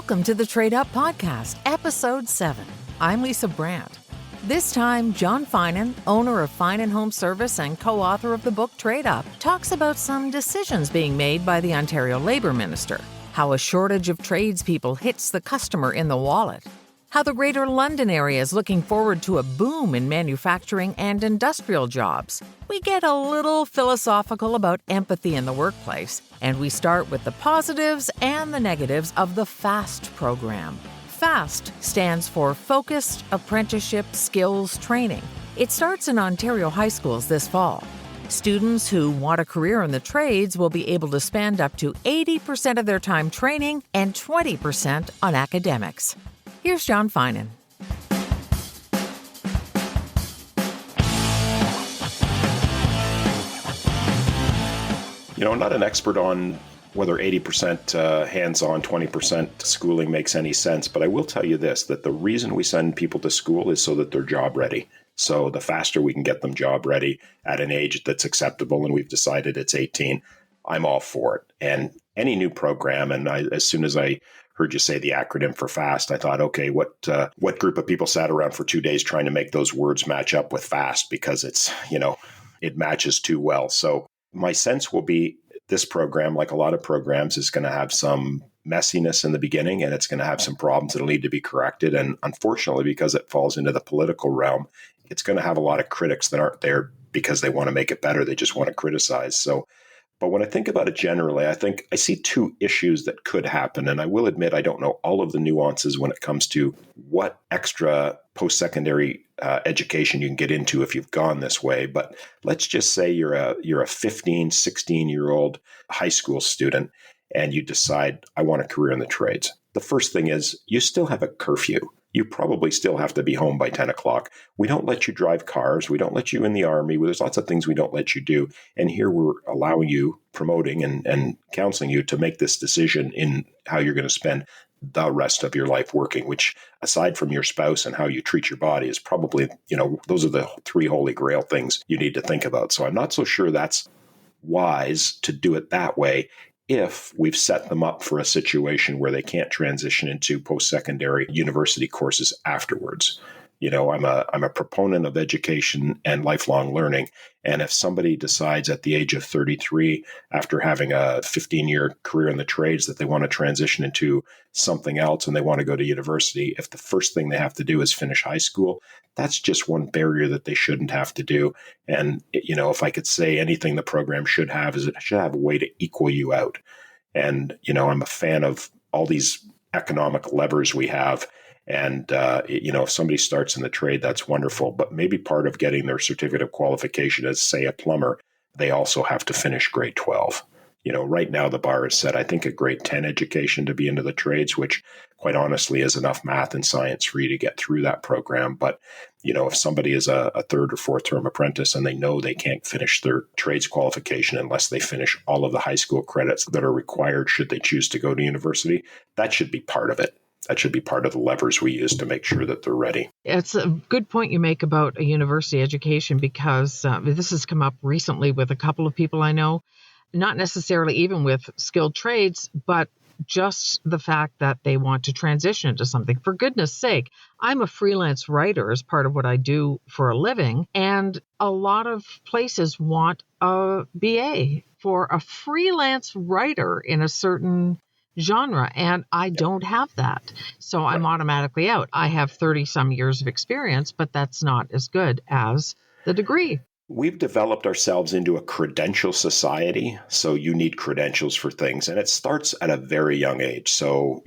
Welcome to the Trade Up Podcast, Episode 7. I'm Lisa Brandt. This time, John Finan, owner of Finan Home Service and co-author of the book Trade Up, talks about some decisions being made by the Ontario Labour Minister, how a shortage of tradespeople hits the customer in the wallet, how the Greater London area is looking forward to a boom in manufacturing and industrial jobs. We get a little philosophical about empathy in the workplace, and we start with the positives and the negatives of the FAST program. FAST stands for Focused Apprenticeship Skills Training. It starts in Ontario high schools this fall. Students who want a career in the trades will be able to spend up to 80% of their time training and 20% on academics. Here's John Finan. I'm not an expert on whether 80% hands-on, 20% schooling makes any sense, but I will tell you this, that the reason we send people to school is so that they're job ready. So the faster we can get them job ready at an age that's acceptable, and we've decided it's 18, I'm all for it. And any new program, and as soon as I heard you say the acronym for FAST, I thought, okay, what group of people sat around for 2 days trying to make those words match up with FAST, because it's, it matches too well. So my sense will be this program, like a lot of programs, is going to have some messiness in the beginning, and it's going to have some problems that'll need to be corrected. And unfortunately, because it falls into the political realm, it's going to have a lot of critics that aren't there because they want to make it better. They just want to criticize. But when I think about it generally, I see two issues that could happen. And I will admit, I don't know all of the nuances when it comes to what extra post-secondary education you can get into if you've gone this way. But let's just say you're a 15, 16-year-old high school student and you decide, I want a career in the trades. The first thing is you still have a curfew. You probably still have to be home by 10 o'clock. We don't let you drive cars. We don't let you in the army. There's lots of things we don't let you do. And here we're allowing you, promoting and counseling you to make this decision in how you're going to spend the rest of your life working, which aside from your spouse and how you treat your body is probably, those are the three holy grail things you need to think about. So I'm not so sure that's wise to do it that way if we've set them up for a situation where they can't transition into post-secondary university courses afterwards. I'm a proponent of education and lifelong learning. And if somebody decides at the age of 33, after having a 15-year career in the trades, that they want to transition into something else and they want to go to university, if the first thing they have to do is finish high school, that's just one barrier that they shouldn't have to do. And, if I could say anything the program should have, is it should have a way to equal you out. And, I'm a fan of all these economic levers we have. And, if somebody starts in the trade, that's wonderful. But maybe part of getting their certificate of qualification as, say, a plumber, they also have to finish grade 12. Right now the bar is set, I think, a grade 10 education to be into the trades, which quite honestly is enough math and science for you to get through that program. But, if somebody is a third or fourth term apprentice and they know they can't finish their trades qualification unless they finish all of the high school credits that are required should they choose to go to university, that should be part of it. That should be part of the levers we use to make sure that they're ready. It's a good point you make about a university education, because this has come up recently with a couple of people I know, not necessarily even with skilled trades, but just the fact that they want to transition into something. For goodness sake, I'm a freelance writer as part of what I do for a living, and a lot of places want a BA for a freelance writer in a certain genre, and I don't have that. So I'm automatically out. I have 30 some years of experience, but that's not as good as the degree. We've developed ourselves into a credential society. So you need credentials for things, and it starts at a very young age. So,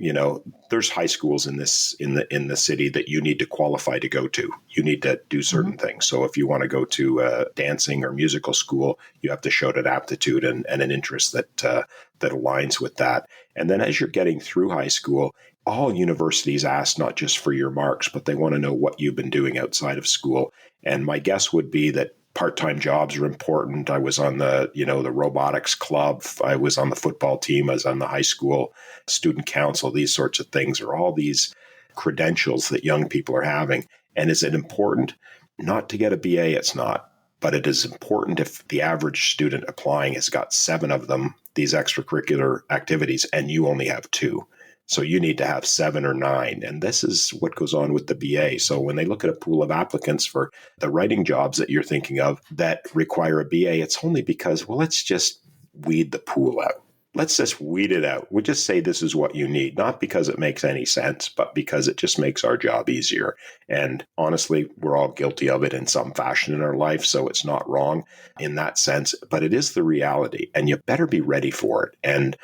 there's high schools in the city that you need to qualify to go to. You need to do certain things. So if you want to go to dancing or musical school, you have to show an aptitude and an interest that aligns with that. And then as you're getting through high school, all universities ask not just for your marks, but they want to know what you've been doing outside of school. And my guess would be that part-time jobs are important. I was on the robotics club. I was on the football team. I was on the high school student council. These sorts of things are all these credentials that young people are having. And is it important? Not to get a BA, it's not. But it is important if the average student applying has got 7 of them, these extracurricular activities, and you only have 2. So you need to have 7 or 9. And this is what goes on with the BA. So when they look at a pool of applicants for the writing jobs that you're thinking of that require a BA, it's only because, well, let's just weed the pool out. Let's just weed it out. We'll just say this is what you need, not because it makes any sense, but because it just makes our job easier. And honestly, we're all guilty of it in some fashion in our life, so it's not wrong in that sense, but it is the reality, and you better be ready for it. And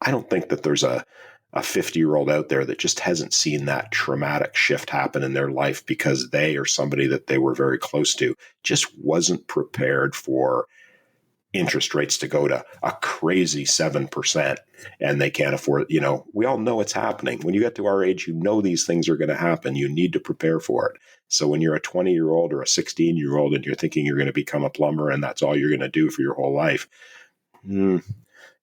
I don't think that there's a 50-year-old out there that just hasn't seen that traumatic shift happen in their life because they or somebody that they were very close to just wasn't prepared for interest rates to go to a crazy 7%, and they can't afford, we all know it's happening. When you get to our age, these things are going to happen. You need to prepare for it. So when you're a 20-year-old or a 16-year-old and you're thinking you're going to become a plumber and that's all you're going to do for your whole life,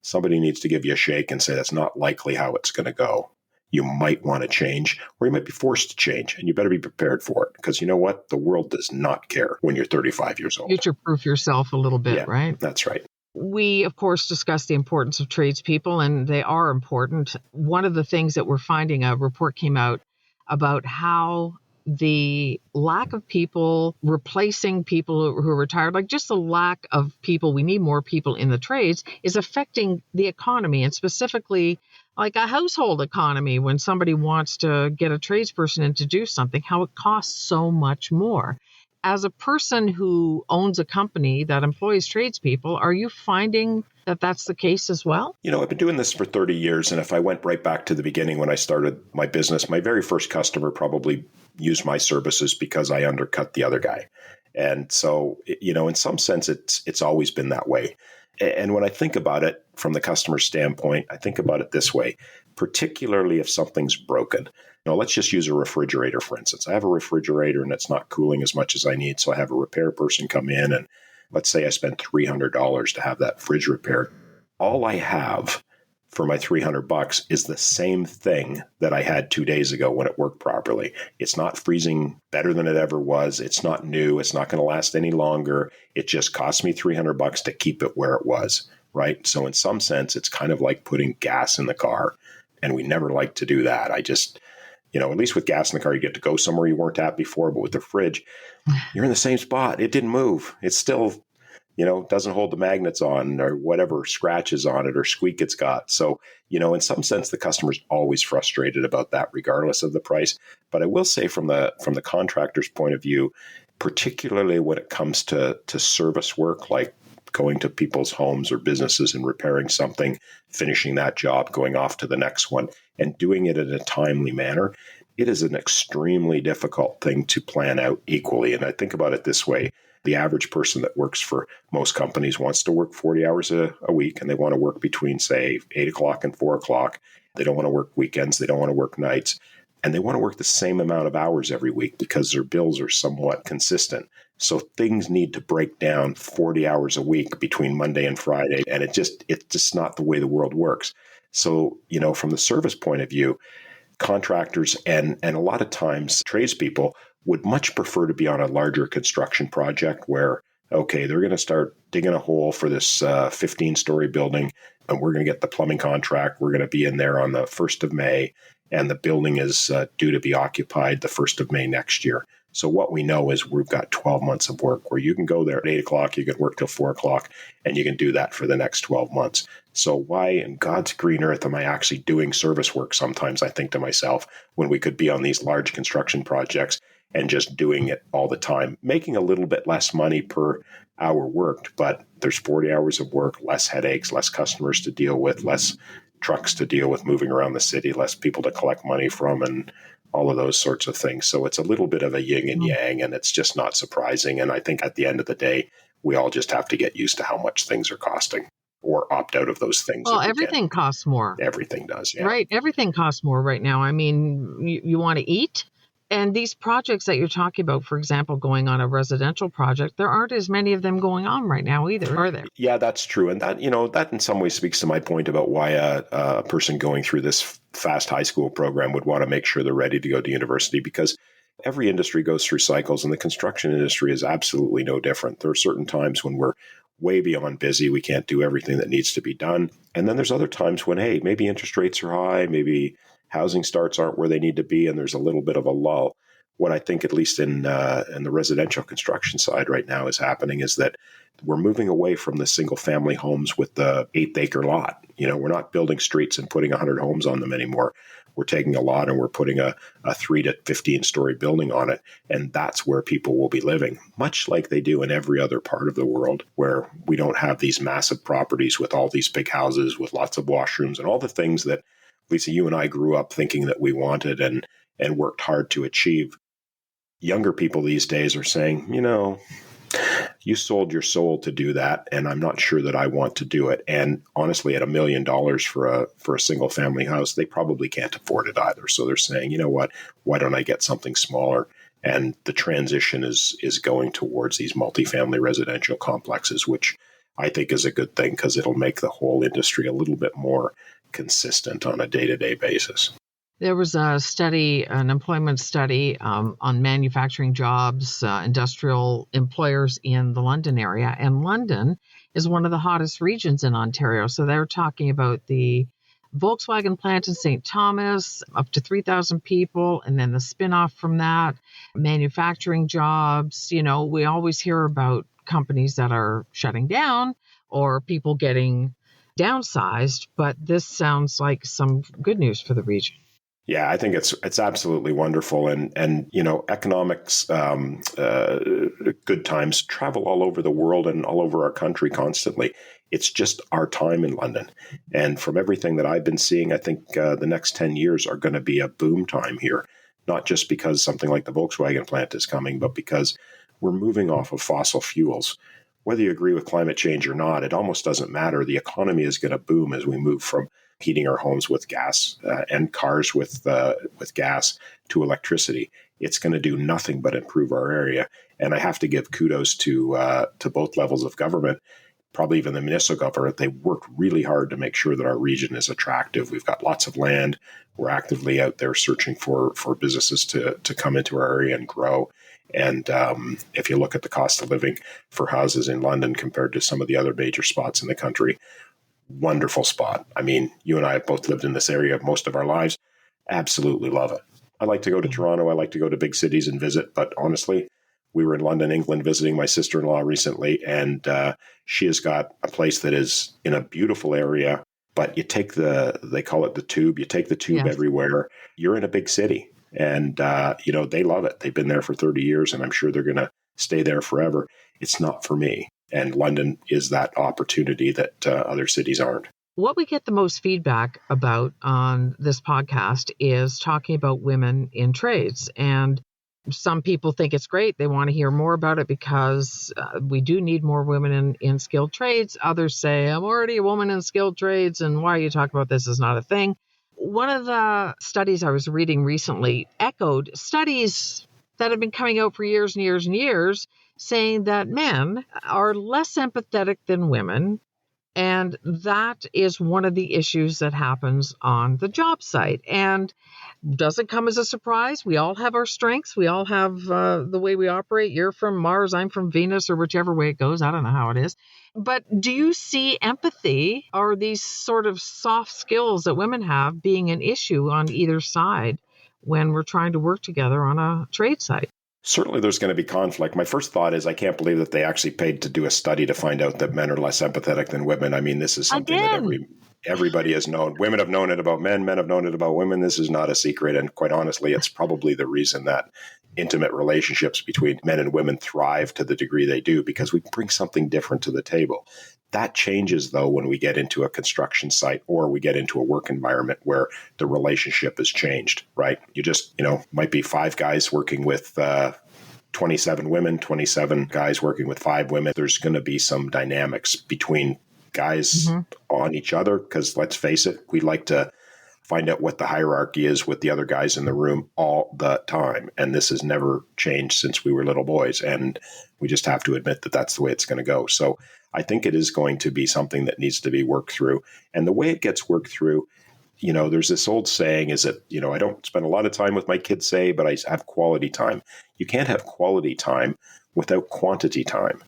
somebody needs to give you a shake and say that's not likely how it's going to go. You might want to change, or you might be forced to change, and you better be prepared for it, because you know what? The world does not care when you're 35 years old. Future-proof yourself a little bit, Yeah, right? That's right. We, of course, discuss the importance of tradespeople, and they are important. One of the things that we're finding, a report came out about how the lack of people replacing people who are retired, like just the lack of people, we need more people in the trades, is affecting the economy, and specifically like a household economy. When somebody wants to get a tradesperson in to do something, how it costs so much more. As a person who owns a company that employs tradespeople, are you finding that that's the case as well? I've been doing this for 30 years. And if I went right back to the beginning when I started my business, my very first customer probably used my services because I undercut the other guy. And so, in some sense, it's always been that way. And when I think about it from the customer standpoint, I think about it this way, particularly if something's broken. Let's just use a refrigerator, for instance. I have a refrigerator and it's not cooling as much as I need. So I have a repair person come in, and let's say I spent $300 to have that fridge repaired. All I have for my $300 is the same thing that I had 2 days ago when it worked properly. It's not freezing better than it ever was. It's not new. It's not going to last any longer. It just cost me $300 to keep it where it was, right? So in some sense, it's kind of like putting gas in the car, and we never like to do that. I just, at least with gas in the car, you get to go somewhere you weren't at before, but with the fridge, you're in the same spot. It didn't move. It's still, doesn't hold the magnets on or whatever scratches on it or squeak it's got. So, in some sense, the customer's always frustrated about that regardless of the price. But I will say from the contractor's point of view, particularly when it comes to service work, like going to people's homes or businesses and repairing something, finishing that job, going off to the next one, and doing it in a timely manner, it is an extremely difficult thing to plan out equally. And I think about it this way. The average person that works for most companies wants to work 40 hours a week, and they want to work between, say, 8 o'clock and 4 o'clock. They don't want to work weekends. They don't want to work nights. And they want to work the same amount of hours every week because their bills are somewhat consistent. So things need to break down 40 hours a week between Monday and Friday. And it's just not the way the world works. So, from the service point of view, contractors and a lot of times tradespeople would much prefer to be on a larger construction project where, okay, they're going to start digging a hole for this 15-story building, and we're going to get the plumbing contract. We're going to be in there on the 1st of May, and the building is due to be occupied the 1st of May next year. So what we know is we've got 12 months of work where you can go there at 8 o'clock, you can work till 4 o'clock, and you can do that for the next 12 months. So why in God's green earth am I actually doing service work sometimes, I think to myself, when we could be on these large construction projects and just doing it all the time, making a little bit less money per hour worked, but there's 40 hours of work, less headaches, less customers to deal with, less trucks to deal with moving around the city, less people to collect money from, and all of those sorts of things. So it's a little bit of a yin and yang, and it's just not surprising. And I think at the end of the day, we all just have to get used to how much things are costing or opt out of those things. Well, everything costs more. Everything does, yeah. Right. Everything costs more right now. I mean, you want to eat? And these projects that you're talking about, for example, going on a residential project, there aren't as many of them going on right now either, are there? Yeah, that's true. And that, that in some ways speaks to my point about why a person going through this fast high school program would want to make sure they're ready to go to university, because every industry goes through cycles, and the construction industry is absolutely no different. There are certain times when we're way beyond busy. We can't do everything that needs to be done. And then there's other times when, hey, maybe interest rates are high, maybe housing starts aren't where they need to be, and there's a little bit of a lull. What I think, at least in the residential construction side right now, is happening is that we're moving away from the single family homes with the 8-acre lot. We're not building streets and putting 100 homes on them anymore. We're taking a lot and we're putting a 3 to 15-story building on it. And that's where people will be living, much like they do in every other part of the world, where we don't have these massive properties with all these big houses with lots of washrooms and all the things that, Lisa, you and I grew up thinking that we wanted and worked hard to achieve. Younger people these days are saying, you sold your soul to do that, and I'm not sure that I want to do it. And honestly, at $1 million for a single family house, they probably can't afford it either. So they're saying, you know what, why don't I get something smaller? And the transition is going towards these multifamily residential complexes, which I think is a good thing because it'll make the whole industry a little bit more consistent on a day-to-day basis. There was a study, an employment study on manufacturing jobs, industrial employers in the London area. And London is one of the hottest regions in Ontario. So they're talking about the Volkswagen plant in St. Thomas, up to 3,000 people. And then the spinoff from that, manufacturing jobs. We always hear about companies that are shutting down or people getting downsized. But this sounds like some good news for the region. Yeah, I think it's absolutely wonderful, and economics, good times travel all over the world and all over our country constantly. It's just our time in London, and from everything that I've been seeing, I think the next 10 years are going to be a boom time here. Not just because something like the Volkswagen plant is coming, but because we're moving off of fossil fuels. Whether you agree with climate change or not, it almost doesn't matter. The economy is going to boom as we move from heating our homes with gas and cars with gas to electricity. It's going to do nothing but improve our area. And I have to give kudos to both levels of government, probably even the municipal government. They worked really hard to make sure that our region is attractive. We've got lots of land. We're actively out there searching for businesses to come into our area and grow. And if you look at the cost of living for houses in London compared to some of the other major spots in the country, wonderful spot. I mean, you and I have both lived in this area most of our lives. Absolutely love it. I like to go to Toronto. I like to go to big cities and visit. But honestly, we were in London, England, visiting my sister-in-law recently, and she has got a place that is in a beautiful area. But you take they call it the tube. You take the tube everywhere. You're in a big city. And, they love it. They've been there for 30 years, and I'm sure they're going to stay there forever. It's not for me. And London is that opportunity that other cities aren't. What we get the most feedback about on this podcast is talking about women in trades. And some people think it's great. They want to hear more about it because we do need more women in skilled trades. Others say, I'm already a woman in skilled trades, and why are you talking about this is not a thing. One of the studies I was reading recently echoed studies that have been coming out for years and years and years, saying that men are less empathetic than women. And that is one of the issues that happens on the job site. And doesn't come as a surprise. We all have our strengths. We all have the way we operate. You're from Mars, I'm from Venus, or whichever way it goes. I don't know how it is. But do you see empathy or these sort of soft skills that women have being an issue on either side when we're trying to work together on a trade site? Certainly there's going to be conflict. My first thought is I can't believe that they actually paid to do a study to find out that men are less empathetic than women. I mean, this is something that everybody has known. Women have known it about men. Men have known it about women. This is not a secret. And quite honestly, it's probably the reason that intimate relationships between men and women thrive to the degree they do, because we bring something different to the table. That changes, though, when we get into a construction site or we get into a work environment where the relationship has changed, right? You just, might be 5 guys working with 27 women, 27 guys working with 5 women. There's going to be some dynamics between guys on each other, because let's face it, we like to find out what the hierarchy is with the other guys in the room all the time. And this has never changed since we were little boys. And we just have to admit that that's the way it's going to go. So I think it is going to be something that needs to be worked through. And the way it gets worked through, there's this old saying is that, I don't spend a lot of time with my kids, but I have quality time. You can't have quality time without quantity time.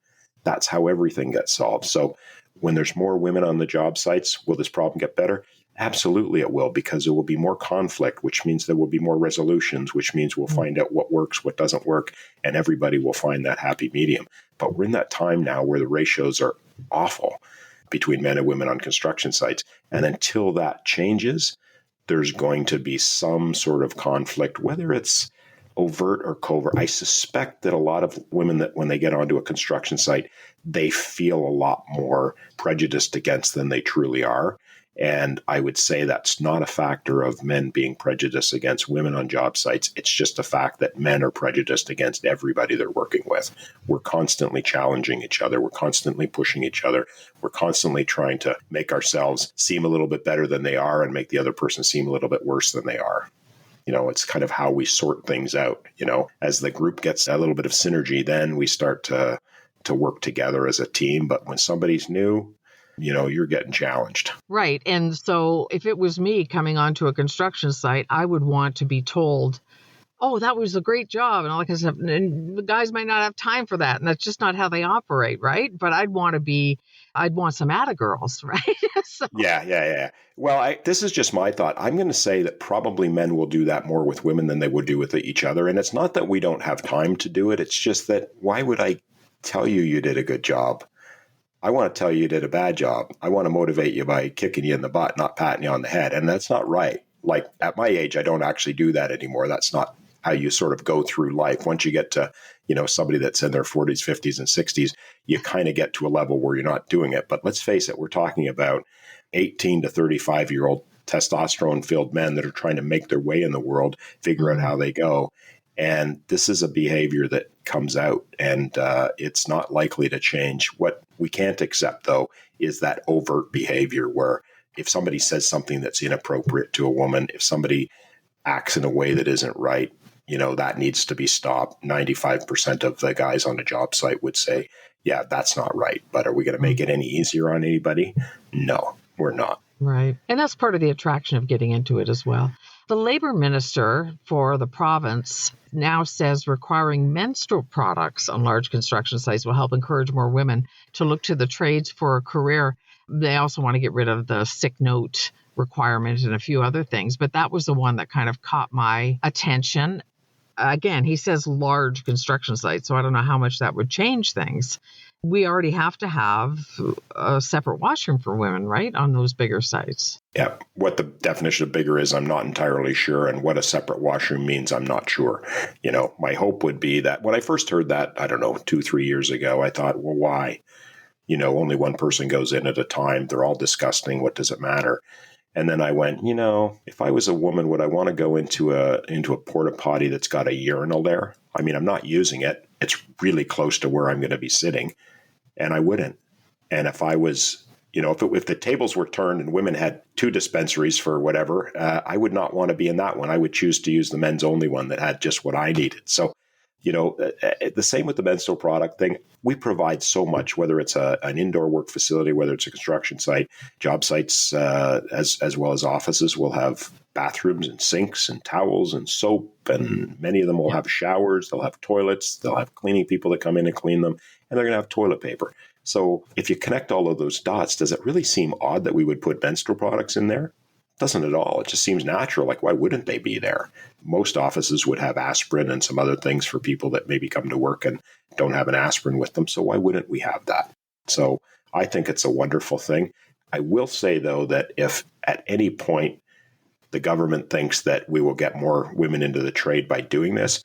That's how everything gets solved. So when there's more women on the job sites, will this problem get better? Absolutely it will, because there will be more conflict, which means there will be more resolutions, which means we'll find out what works, what doesn't work, and everybody will find that happy medium. But we're in that time now where the ratios are awful between men and women on construction sites. And until that changes, there's going to be some sort of conflict, whether it's overt or covert. I suspect that a lot of women, that when they get onto a construction site, they feel a lot more prejudiced against than they truly are. And I would say that's not a factor of men being prejudiced against women on job sites. It's just a fact that men are prejudiced against everybody they're working with. We're constantly challenging each other. We're constantly pushing each other. We're constantly trying to make ourselves seem a little bit better than they are and make the other person seem a little bit worse than they are. It's kind of how we sort things out. As the group gets a little bit of synergy, then we start to work together as a team. But when somebody's new, you're getting challenged. Right. And so if it was me coming onto a construction site, I would want to be told, oh, that was a great job. And all that kind of stuff. And the guys might not have time for that. And that's just not how they operate. Right. But I'd want some attagirls. Right. So. Yeah. Well, this is just my thought. I'm going to say that probably men will do that more with women than they would do with each other. And it's not that we don't have time to do it. It's just that, why would I tell you did a good job? I want to tell you did a bad job. I want to motivate you by kicking you in the butt, not patting you on the head. And that's not right. Like, at my age, I don't actually do that anymore. That's not how you sort of go through life. Once you get to, somebody that's in their 40s, 50s, and 60s, you kind of get to a level where you're not doing it. But let's face it, we're talking about 18 to 35-year-old testosterone-filled men that are trying to make their way in the world, figure out how they go. And this is a behavior that comes out, and it's not likely to change. What we can't accept, though, is that overt behavior where if somebody says something that's inappropriate to a woman, if somebody acts in a way that isn't right, that needs to be stopped. 95% of the guys on a job site would say, yeah, that's not right. But are we going to make it any easier on anybody? No, we're not. Right. And that's part of the attraction of getting into it as well. The labor minister for the province now says requiring menstrual products on large construction sites will help encourage more women to look to the trades for a career. They also want to get rid of the sick note requirement and a few other things, but that was the one that kind of caught my attention. Again, he says large construction sites, so I don't know how much that would change things. We already have to have a separate washroom for women, right, on those bigger sites. Yeah. What the definition of bigger is, I'm not entirely sure. And what a separate washroom means, I'm not sure. My hope would be that when I first heard that, I don't know, 2-3 years ago, I thought, well, why? Only one person goes in at a time. They're all disgusting. What does it matter? And then I went, if I was a woman, would I want to go into a porta potty that's got a urinal there? I mean, I'm not using it. It's really close to where I'm going to be sitting. And I wouldn't. And if I was, if the tables were turned and women had 2 dispensaries for whatever, I would not want to be in that one. I would choose to use the men's only one that had just what I needed. So, the same with the menstrual product thing. We provide so much, whether it's an indoor work facility, whether it's a construction site, job sites, as well as offices will have bathrooms and sinks and towels and soap, and many of them will have showers. They'll have toilets. They'll have cleaning people that come in and clean them, and they're going to have toilet paper. So if you connect all of those dots, does it really seem odd that we would put menstrual products in there? Doesn't at all. It just seems natural. Like, why wouldn't they be there? Most offices would have aspirin and some other things for people that maybe come to work and don't have an aspirin with them. So why wouldn't we have that? So I think it's a wonderful thing. I will say, though, that if at any point the government thinks that we will get more women into the trade by doing this,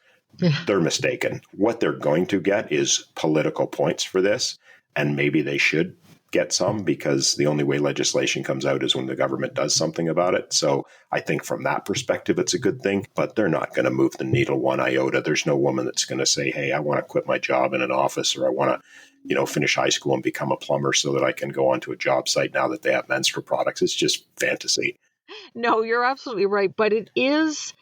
they're mistaken. What they're going to get is political points for this, and maybe they should get some, because the only way legislation comes out is when the government does something about it. So I think from that perspective, it's a good thing, but they're not going to move the needle one iota. There's no woman that's going to say, hey, I want to quit my job in an office, or I want to, finish high school and become a plumber so that I can go onto a job site now that they have menstrual products. It's just fantasy. No, you're absolutely right. But it is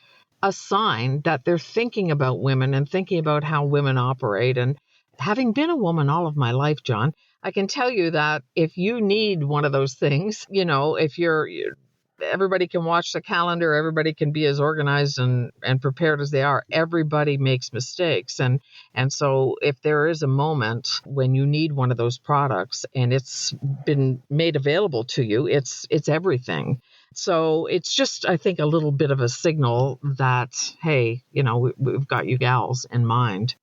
a sign that they're thinking about women and thinking about how women operate. And having been a woman all of my life, John, I can tell you that if you need one of those things, if you're everybody can watch the calendar, everybody can be as organized and prepared as they are. Everybody makes mistakes. And so if there is a moment when you need one of those products and it's been made available to you, it's everything. So it's just, I think, a little bit of a signal that, hey, we've got you gals in mind.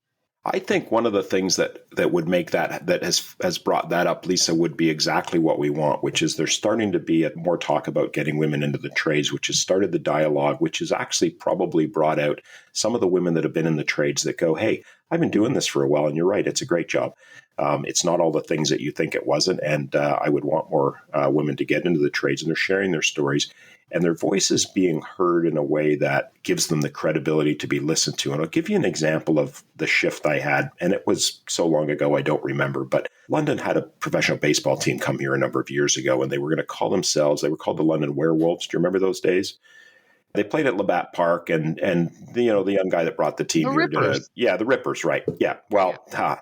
I think one of the things that would make that has brought that up, Lisa, would be exactly what we want, which is there's starting to be more talk about getting women into the trades, which has started the dialogue, which has actually probably brought out some of the women that have been in the trades that go, hey, I've been doing this for a while, and you're right, it's a great job. It's not all the things that you think it wasn't, and I would want more women to get into the trades, and they're sharing their stories. And their voices being heard in a way that gives them the credibility to be listened to. And I'll give you an example of the shift I had. And it was so long ago, I don't remember. But London had a professional baseball team come here a number of years ago, and they were going to call themselves, they were called the London Werewolves. Do you remember those days? They played at Labatt Park, and the young guy that brought the team here Rippers. The Rippers, right. Yeah, well,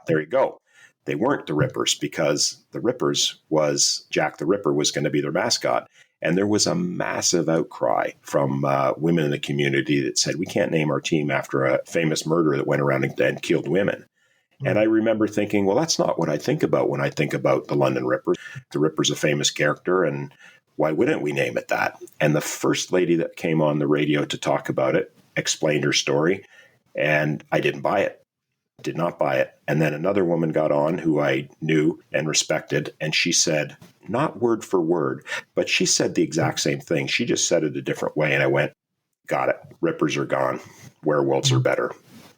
there you go. They weren't the Rippers, because the Rippers was Jack the Ripper was going to be their mascot. And there was a massive outcry from women in the community that said, we can't name our team after a famous murderer that went around and killed women. Mm-hmm. And I remember thinking, well, that's not what I think about when I think about the London Rippers. The Ripper's a famous character, and why wouldn't we name it that? And the first lady that came on the radio to talk about it explained her story, and I didn't buy it. Did not buy it. And then another woman got on who I knew and respected, and she said, not word for word, but she said the exact same thing. She just said it a different way. And I went, got it. Rippers are gone. Werewolves are better.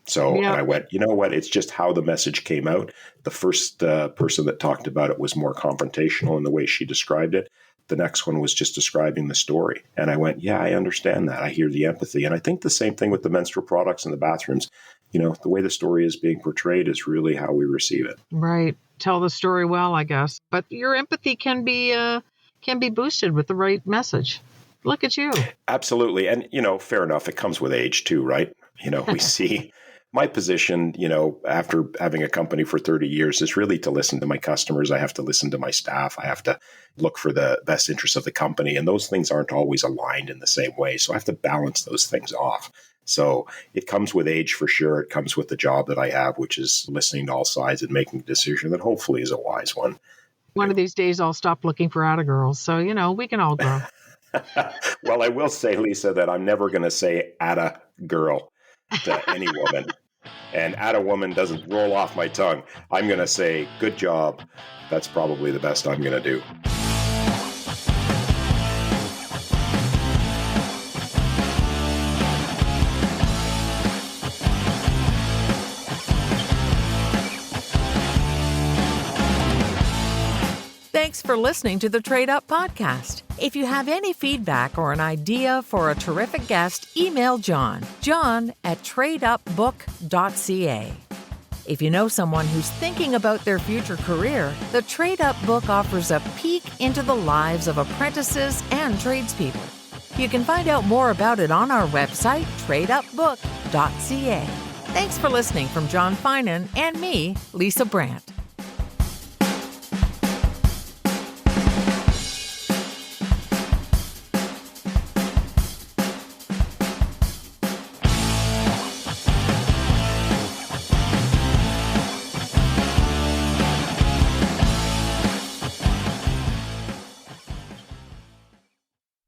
So And I went, you know what? It's just how the message came out. The first person that talked about it was more confrontational in the way she described it. The next one was just describing the story. And I went, yeah, I understand that. I hear the empathy. And I think the same thing with the menstrual products in the bathrooms. The way the story is being portrayed is really how we receive it. Right. Tell the story well, I guess. But your empathy can be boosted with the right message. Look at you. Absolutely. And, fair enough. It comes with age too, right? We see my position, after having a company for 30 years is really to listen to my customers. I have to listen to my staff. I have to look for the best interests of the company. And those things aren't always aligned in the same way. So I have to balance those things off. So it comes with age for sure. It comes with the job that I have, which is listening to all sides and making a decision that hopefully is a wise one. One of these days I'll stop looking for atta-girls. So, we can all grow. Well, I will say, Lisa, that I'm never going to say atta-girl to any woman. And atta-woman doesn't roll off my tongue. I'm going to say, good job. That's probably the best I'm going to do. Thanks for listening to the Trade Up Podcast. If you have any feedback or an idea for a terrific guest, email John at tradeupbook.ca. If you know someone who's thinking about their future career, the Trade Up book offers a peek into the lives of apprentices and tradespeople. You can find out more about it on our website, tradeupbook.ca. Thanks for listening from John Finan and me, Lisa Brandt.